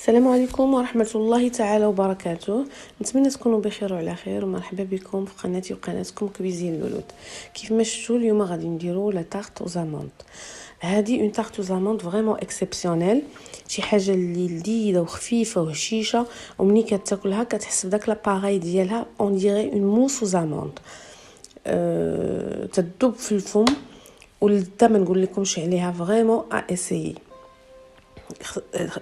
السلام عليكم ورحمة الله تعالى وبركاته. نتمنى تكونوا بخير وعلى خير، ومرحبا بكم في قناتي وقناتكم كويزين الولود. كيف ما شفتوا اليوم غادي نديرو لا تارت او زاموند. هذه اون تارت او زاموند فريمون اكسيبسيونيل، شي حاجه اللي لذيذه وخفيفه وهشيشه، ومني كتاكلها كتحس بداك لاباغاي ديالها اون ديري اون موس او زاموند. تذوب في الفم، واللذه ما نقول لكمش عليها، فريمون اسيي.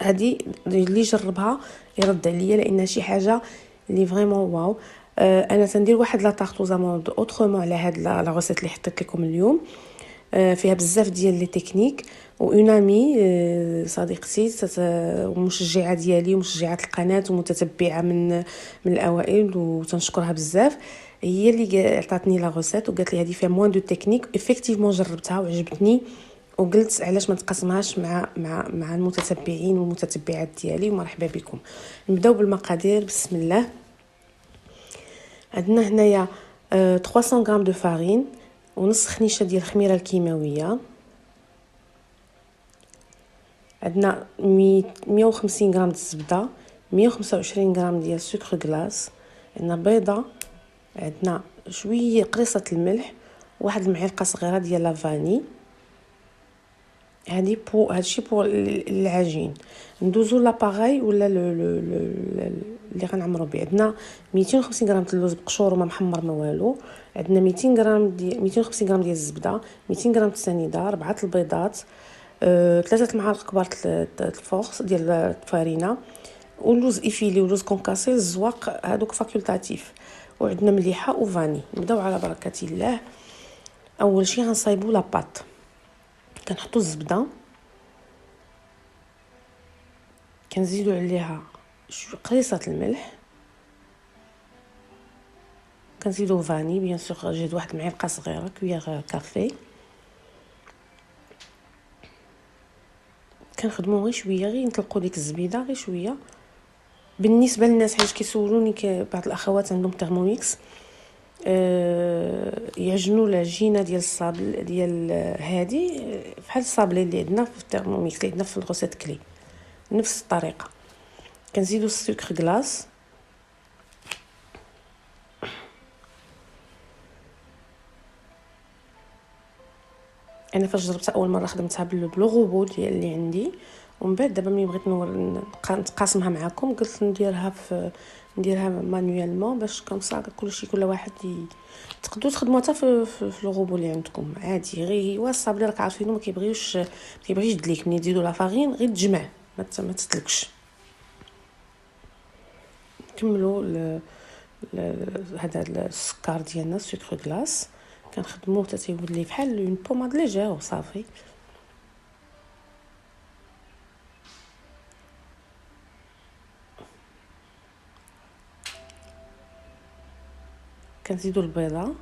هذه اللي جربها يرد عليا، لان شي حاجه اللي فريمون واو. انا تندير واحد لا طارطو زاموند اوترومون على هاد لا غوسيت اللي حطيت لكم اليوم. فيها بزاف ديال لي تكنيك، واون امي صديقتي ومشجعه ديالي ومشجعه القناه ومتتبعه من الاوائل، وتنشكرها بزاف. هي اللي عطاتني لا غوسيت وقالت لي هذه فيها موان دو تكنيك. افكتيفمون جربتها وعجبتني، وقلت علاش ما نتقاسمهاش مع المتتبعين والمتتبعات ديالي. ومرحبا بكم. نبداو بالمقادير، بسم الله. عندنا هنايا 300 غرام دو فارين، ونص خنيشه ديال الخميره الكيماويه. عندنا 150 غرام د الزبده، 125 غرام ديال سكر غلاس، عندنا بيضه، عندنا شويه قريصه الملح، واحد المعلقه صغيره ديال لا فاني. هادشي بو العجين. ندوزو لاباغاي ولا اللي غنعمرو به. عندنا 250 غرام د اللوز بقشور وما محمر ما والو. عندنا 250 غرام ديال الزبده، 200 غرام د السنيده، 4 البيضات، 3 معالق كبار الفورس ديال الفارينه، ولوز افيلي ولوز كونكاسي الزواق هادوك فاكولتاتيف، وعندنا مليحه وفاني. نبداو على بركه الله. اول شيء غنصايبوا لاباط. كنحطوا الزبده، كنزيدوا عليها قريصه الملح، كنزيدوا فاني بيان سور، جيد واحد معلقه صغيره كوير كافي. كنخدموا غير شويه، غير نطلقوا ديك الزبيده غير شويه. بالنسبه للناس حيت كيسولوني بعض الاخوات عندهم ترموميكس، يعجنوا العجينه ديال الصابل ديال هذه بحال الصابلي اللي عندنا في الترموميكس اللي عندنا في الغوسيت كلي، نفس الطريقه. كنزيدوا السكر غلاس، انا فاش جربتها اول مره خدمتها بالغوبو ديال اللي عندي، ومن بعد دابا ملي بغيت نتقاسمها معكم قلت نديرها مانيوالمون، باش كنصا كلشي كل واحد تقدروا تخدموها حتى في الغوبو اللي عندكم عادي. غير هو الصابلي راك عارفينه ما كيبغيش يدليك. ملي تزيدوا لا فارين غير تجمع، ما تتلكش. نكملوا هذا السكر ديالنا، السكر غلاس، كنخدموه حتى تيولي لي بحال اون بوماد ليجير وصافي. كنزيدوا البيضه،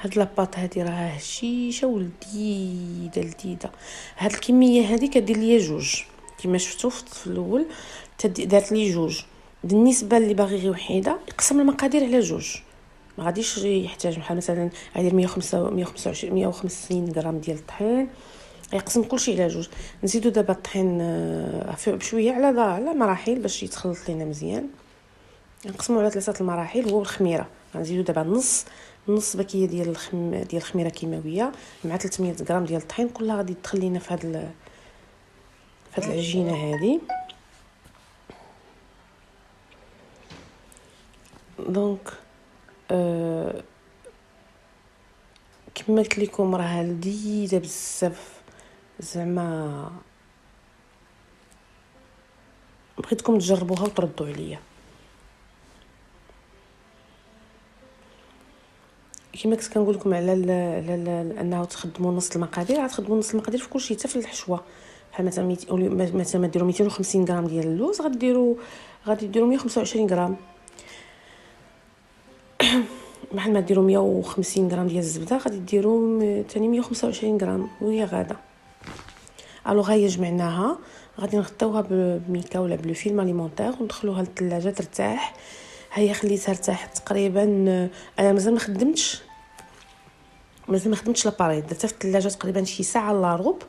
هاد لاباط هادي راها هشيشه ولذيذه. هاد الكميه هادي كدير ليا جوج كما شفتوا في الاول، دارت لي جوج. بالنسبه اللي باغي غير وحيده يقسم المقادير على جوج، ما غاديش يحتاج بحال مثلا غادير 150 غرام ديال الطحين، يقسم كلشي على جوج. نزيدو دابا الطحين بشويه على مراحل باش يتخلط لينا مزيان. نقسمو على 3 المراحل. هو الخميره غنزيدو دابا نص باكيه ديال الخميره كيماويه مع 300 غرام ديال الطحين. كلها غادي تدخل لينا في هاد العجينه هذه. دونك كما قلت لكم راها لذيذه بزاف، زعما بغيتكم تجربوها وتردوا عليا. كما كنت كنقول لكم على انه تخدموا نص المقادير، غتخدموا نص المقادير في كلشي حتى في الحشوه. بحال مثلا ديروا 250 غرام ديال اللوز، غادي ديروا 125 غرام. بحال ما ديروا 150 غرام ديال الزبده، غادي ديروا ثاني 125 غرام، وهي غاده. الوغ هي جمعناها، غادي نغطيوها بميكا ولا بلو فيلم اليمونتير وندخلوها للثلاجه ترتاح. هي خليتها ارتاحت تقريبا. انا مازال ما خدمتش لاباري، درتها في الثلاجه تقريبا شي ساعه الا ربع.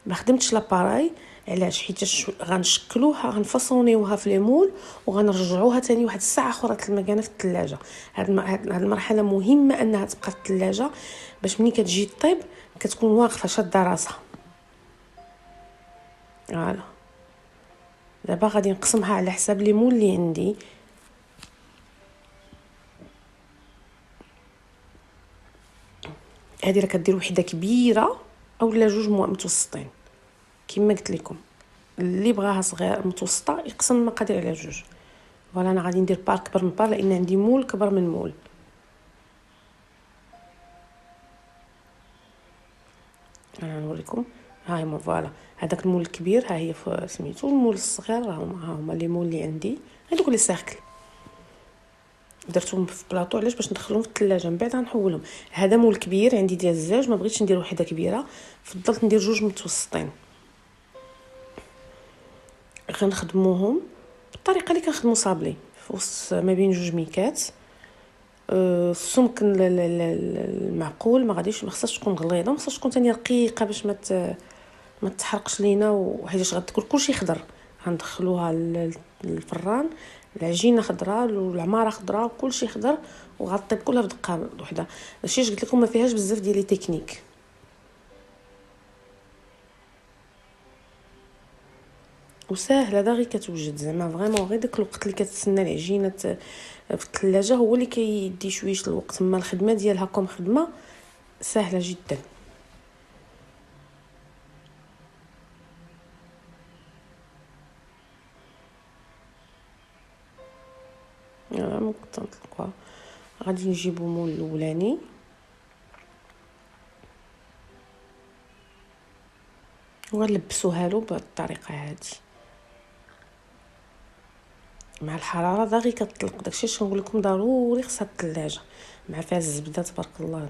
ما خدمتش لاباري علاش؟ حيت غنشكلوها، غنفصونيوها في لي مول وغنرجعوها تاني واحد الساعه اخرى المكانه في الثلاجه. هاد المرحله مهمه انها تبقى في الثلاجه باش ملي كتجي طيب كتكون واقفه شاده راسها. فوالا دابا غادي نقسمها على حساب لي مول اللي عندي. هذه راه كدير وحده كبيره اولا جوج متوسطين كما قلت لكم. اللي بغاها صغير متوسطه يقسم المقادير على جوج. فوالا انا غادي ندير بار كبر من بار لان عندي مول كبر من مول. انا نوريكم. هاي ما فوالا هذاك المول الكبير ها هي سميتو، المول الصغير ها هما لي مول اللي عندي هذوك لي سيركل درتهم في بلاطو. علاش؟ باش ندخلهم في الثلاجه من بعد غنحولهم. هذا مول كبير عندي ديال الزاج، ما بغيتش ندير وحده كبيره، فضلت ندير جوج متوسطين. غنخدموهم بالطريقه اللي كنخدموا صابلي في وسط ما بين جوج ميكات. السمك المعقول، ما غاديش، ما خصهاش تكون غليظه، ما خصهاش تكون ثاني رقيقه باش ما تحرقش لينا، وحيت غتكون كلشي خضر. غندخلوها للفران، العجينه خضراء والعماره خضراء كلشي خضر، وغطيب كلها بدقه وحده. هادشي قلت لكم ما فيهاش بزاف ديال لي تكنيك. وساهله داغي كتوجد زعما فريمون. غير داك الوقت اللي كتسنى العجينه في الثلاجه هو اللي كيدي شويه الوقت. اما الخدمه ديالها كوم خدمه سهله جدا. ممكن تنطلقوها. غادي نجيبو مول الاولاني، وغنلبسوها له بهذه الطريقه هذه مع الحراره داغي كتطلق. داكشي اش كنقول لكم ضروري خصها الثلاجه مع فيها الزبده تبارك الله.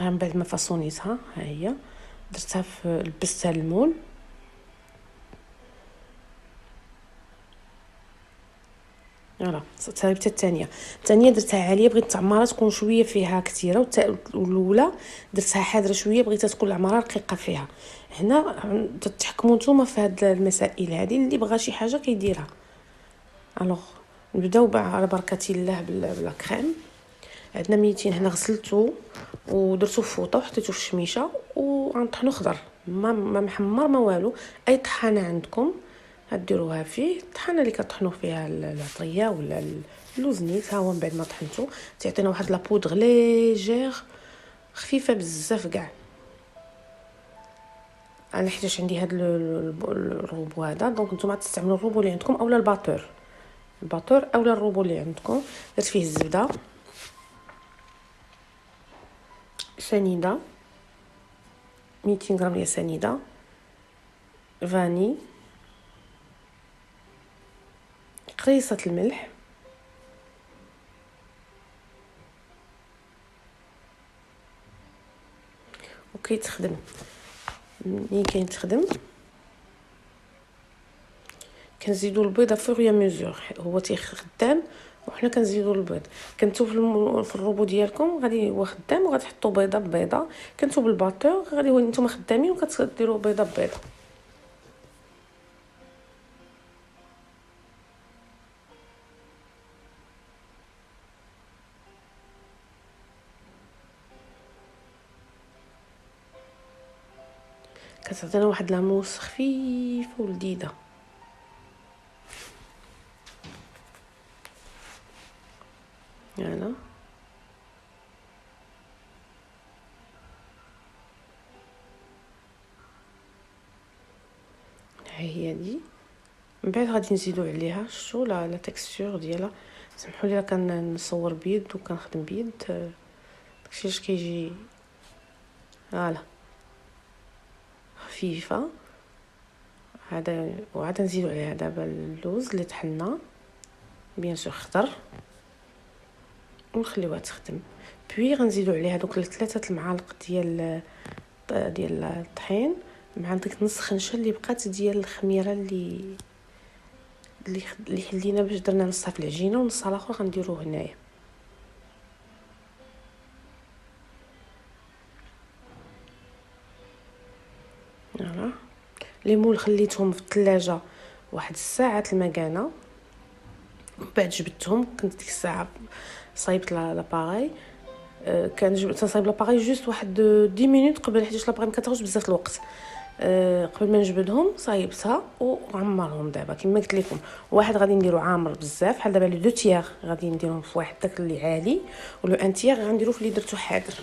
من بعد ما فاصونيتها ها هي درتها في لبستها المول. فوالا صايبت الثانيه درتها عاليه، بغيت العماره تكون شويه فيها كثيره، والاولى درتها حاضره شويه، بغيتها تكون العماره رقيقه فيها. هنا تتحكموا نتوما في هاد المسائل هذه، اللي بغى شي حاجه كيديرها. الوغ نبداو على بركه الله بلا كريم. عندنا 200 هنا غسلته ودرتو في فوطه وحطيته في الشميشه وغنطحنو خضر، ما محمر ما والو. اي طحانه عندكم غديروها فيه. الطحانه اللي كطحنوا فيها العطريه ولا اللوز نيت، ها هو من بعد ما طحنتو تعطينا واحد لابودغ ليجير خفيفه بزاف كاع. انا حيتاش عندي هاد الروبو هذا، دونك نتوما تستعملوا الروبو اللي عندكم اولا الباتور اولا الروبو اللي عندكم. درت فيه الزبده، سنيده 200 غرام ديال سنيده، فاني، قريصه الملح، وكيتخدم. ملي كيتخدم كنزيدوا البيضه فوغ ميزور، هو تيخدام وحنا كنزيدوا البيض. كنتو في الروبو ديالكم غادي هو خدام وغادي تحطوا بيضه ببيضه، كنتو بالباتور غادي هو نتوما خدامين وكتديروا بيضه ببيضه. كتعطينا واحد لاموس خفيفه ولذيذه. يلا هي دي. من بعد غادي نزيدو عليها شتو لا تكستور ديالها. سمحوا لي كنصور بيد وكنخدم بيد، داكشي اش كيجي. فوالا خفيفه. هذا وعاد نزيدو عليها دابا اللوز اللي طحنا بيان سور خضر ونخليوها تخدم. بوي غنزيدو عليها دوك 3 المعالق ديال الطحين مع ديك نص خنشه اللي بقات ديال الخميره اللي حلينا باش درنا نصها في العجينه ونصها الاخر غنديروه هنايا. فوالا ليمون خليتهم في الثلاجه واحد الساعه المكانه، من بعد جبدتهم. كنت ديك الساعه صايبت لاباغي، كان صايب لاباغي جوست واحد 10 مينوت قبل، حيت لاباغي ما كتاخذش بزاف الوقت. قبل ما نجبدهم صايبتها وعمرهم. دابا كما قلت لكم واحد غادي نديرو عامر بزاف، بحال دابا لو دو تيير غادي نديرهم في واحد داك اللي عالي، ولو ان تيير غنديرو في اللي درتو حاضر.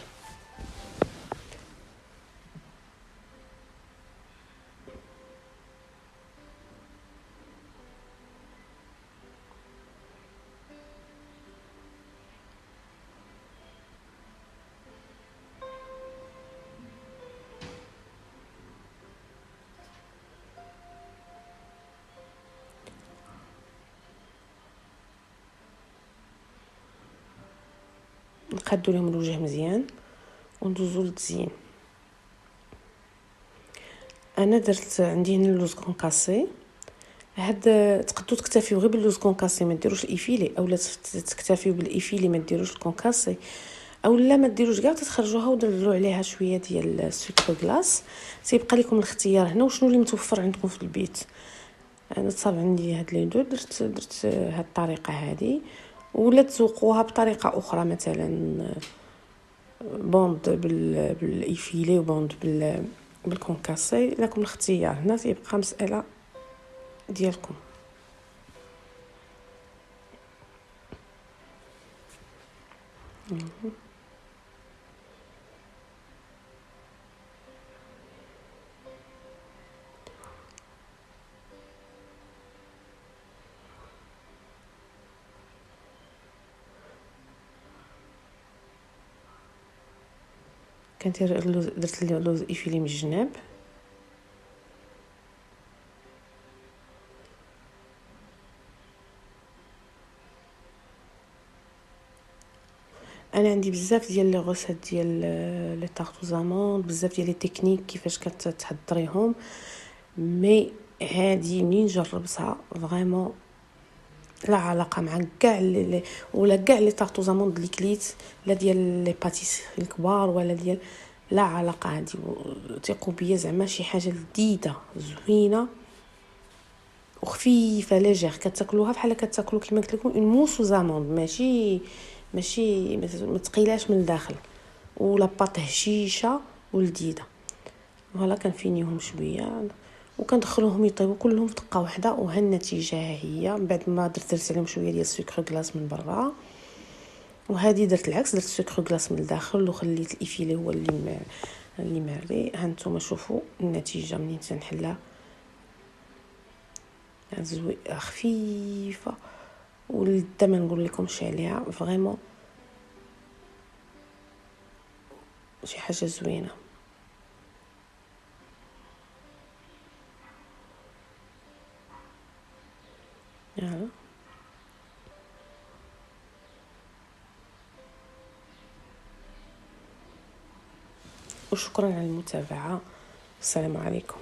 نقادو لهم الوجه مزيان وندوزو للتزيين. انا درت عندي هنا اللوز كونكاسي. هاد تقدروا تكتفيو غير باللوز كونكاسي، ما ديروش الايفيلي، اولا تكتفيو بالايفيلي ما ديروش الكونكاسي، اولا ما ديروش كاع، تخرجوها وديروا عليها شويه ديال السكر كلاص. تيبقى لكم الاختيار هنا وشنو اللي متوفر عندكم في البيت. انا صاب عندي هاد لي دو، درت هاد الطريقه هذه، ولا تذوقوها بطريقه اخرى، مثلا بوند بالايفيلي وبوند بالكونكاسي. لكم الاختيار هنا، تيبقى مساله ديالكم. كندير اللوز، درت اللوز ايفيلي من الجناب. انا عندي بزاف ديال لي غوسيت ديال لي طارطو زاموند، بزاف ديال لي تكنيك كيفاش كتحضريهم، مي هادي منين جربتها فريمون لا علاقه مع كاع ولا كاع لي طارطو زاموند اللي كليت، لا ديال لي باتيس الكبار ولا ديال، لا علاقه. هادي ثقوا بيا زعما شي حاجه جديده زوينه وخفيفه لاجير، كتاكلوها بحال كتاكلوا كيما قلت لكم اون موس وزاموند، ماشي ما تقيلاش من الداخل، ولا باط هشيشه ولذيذه. فوالا كنفينيهم شويه وكندخلوهم يطيبوا كلهم في دقه واحده، وها النتيجه هي. من بعد ما درت عليهم شويه ديال السكر كلاص من برا، وهذه درت العكس، درت السكر كلاص من الداخل وخليت الايفيلي هو اللي ماري. ها نتوما شوفوا النتيجه منين تنحلها، زوينه خفيفه واللذه ما نقول لكمش عليها، فريمون شي حاجه زوينه. يلا وشكرا على المتابعه، السلام عليكم.